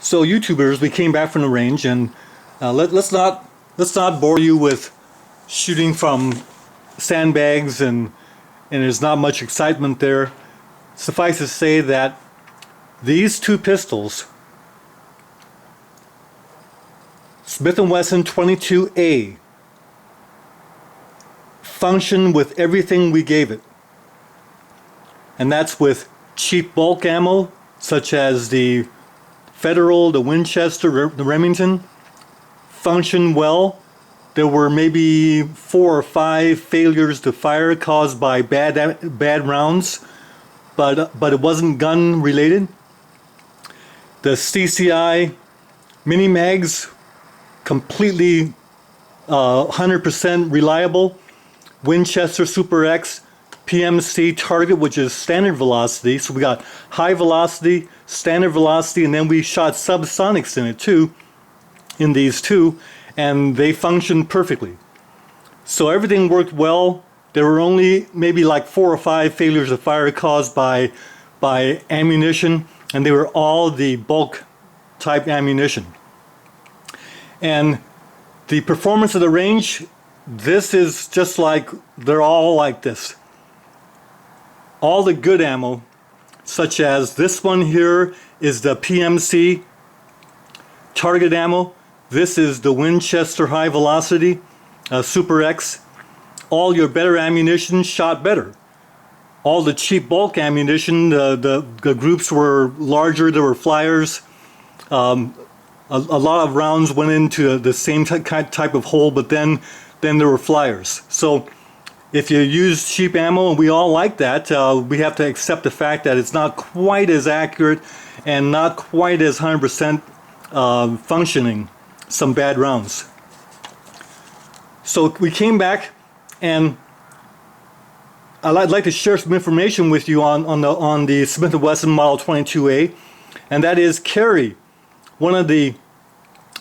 So YouTubers, we came back from the range, and let's not bore you with shooting from sandbags, and there's not much excitement there. Suffice to say that these two pistols, Smith & Wesson 22A, function with everything we gave it, and that's with cheap bulk ammo such as the Federal, the Winchester, the Remington, function well. There were maybe 4 or 5 failures to fire caused by bad rounds, but it wasn't gun related. The CCI mini mags, completely 100% reliable. Winchester Super X PMC target, which is standard velocity. So we got high velocity, standard velocity, and then we shot subsonics in it too, in these two, and they functioned perfectly. So everything worked well. There were only maybe like 4 or 5 failures of fire caused by ammunition, and they were all the bulk type ammunition. And the performance of the range, this is just like, they're all like this. All the good ammo, such as this one here is the PMC target ammo. This is the Winchester high velocity Super X. All your better ammunition shot better. All the cheap bulk ammunition, the groups were larger, there were flyers. A lot of rounds went into the same type of hole, but then there were flyers. So if you use cheap ammo, and we all like that, we have to accept the fact that it's not quite as accurate and not quite as 100% functioning some bad rounds. So we came back, and I'd like to share some information with you on the Smith & Wesson Model 22A, and that is Kerry, one of the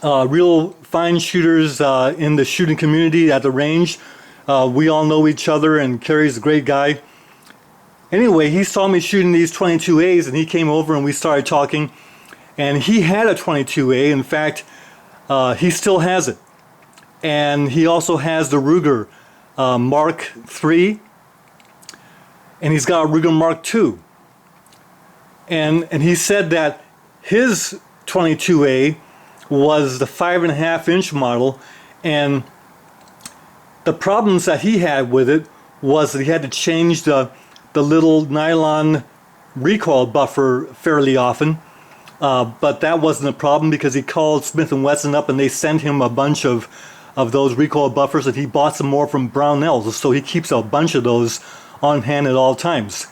real fine shooters in the shooting community at the range. We all know each other, and Kerry's a great guy. Anyway, he saw me shooting these 22As, and he came over and we started talking, and he had a 22A. In fact, he still has it, and he also has the Ruger Mark III, and he's got a Ruger Mark II. And he said that his 22A was the 5.5-inch model, and the problems that he had with it was that he had to change the little nylon recoil buffer fairly often, but that wasn't a problem because he called Smith & Wesson up and they sent him a bunch of those recoil buffers, and he bought some more from Brownells, so he keeps a bunch of those on hand at all times.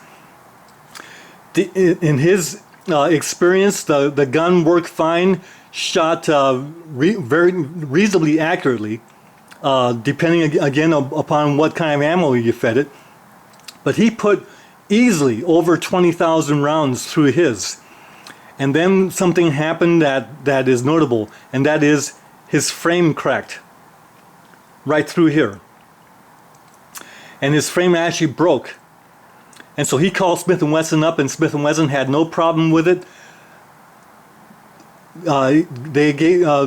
In his experience, the gun worked fine, shot very reasonably accurately, depending again upon what kind of ammo you fed it. But he put easily over 20,000 rounds through his. And then something happened that is notable, and that is his frame cracked right through here. And his frame actually broke. And so he called Smith & Wesson up, and Smith & Wesson had no problem with it.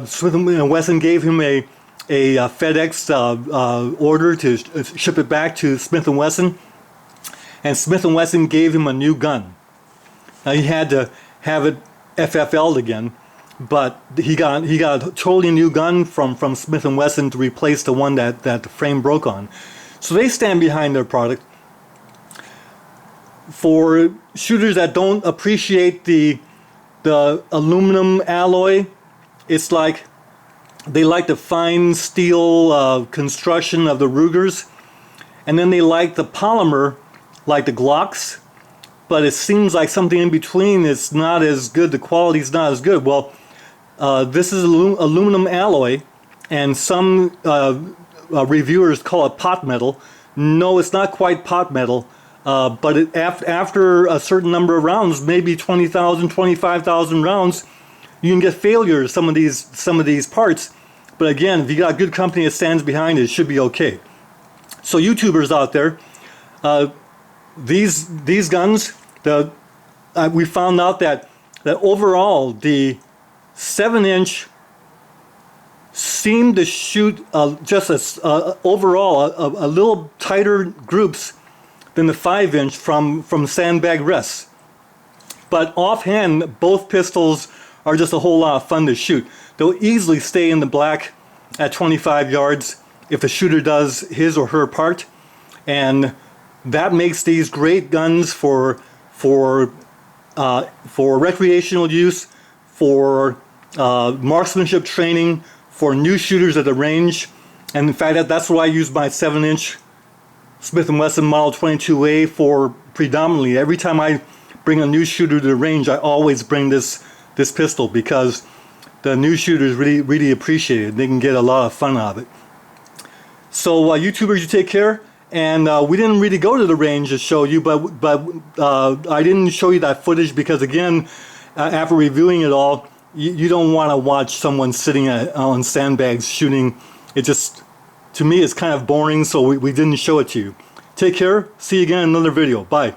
Smith & Wesson gave him a FedEx order to ship it back to Smith & Wesson, and Smith & Wesson gave him a new gun. Now he had to have it FFL'd again, but he got a totally new gun from Smith & Wesson to replace the one that the frame broke on. So they stand behind their product. For shooters that don't appreciate the aluminum alloy, it's like they like the fine steel construction of the Rugers, and then they like the polymer like the Glocks, but it seems like something in between. It's not as good, the quality's not as good. Well, this is aluminum alloy, and some reviewers call it pot metal. No, it's not quite pot metal, but after a certain number of rounds, maybe 20,000, 25,000 rounds, you can get failures some of these parts. But again, if you got good company that stands behind it, it should be okay. So YouTubers out there, these guns, we found out that overall the 7-inch seem to shoot overall a little tighter groups than the 5-inch from sandbag rests. But offhand, both pistols are just a whole lot of fun to shoot. They'll easily stay in the black at 25 yards if the shooter does his or her part, and that makes these great guns for recreational use, for marksmanship training, for new shooters at the range. And in fact, that's what I use my 7-inch Smith & Wesson Model 22A for predominantly. Every time I bring a new shooter to the range, I always bring this pistol, because the new shooters really appreciate it. They can get a lot of fun out of it. So YouTubers, you take care. And we didn't really go to the range to show you, but I didn't show you that footage because, again, after reviewing it all, you don't want to watch someone sitting on sandbags shooting. It just, to me, it's kind of boring, so we didn't show it to you. Take care. See you again in another video. Bye.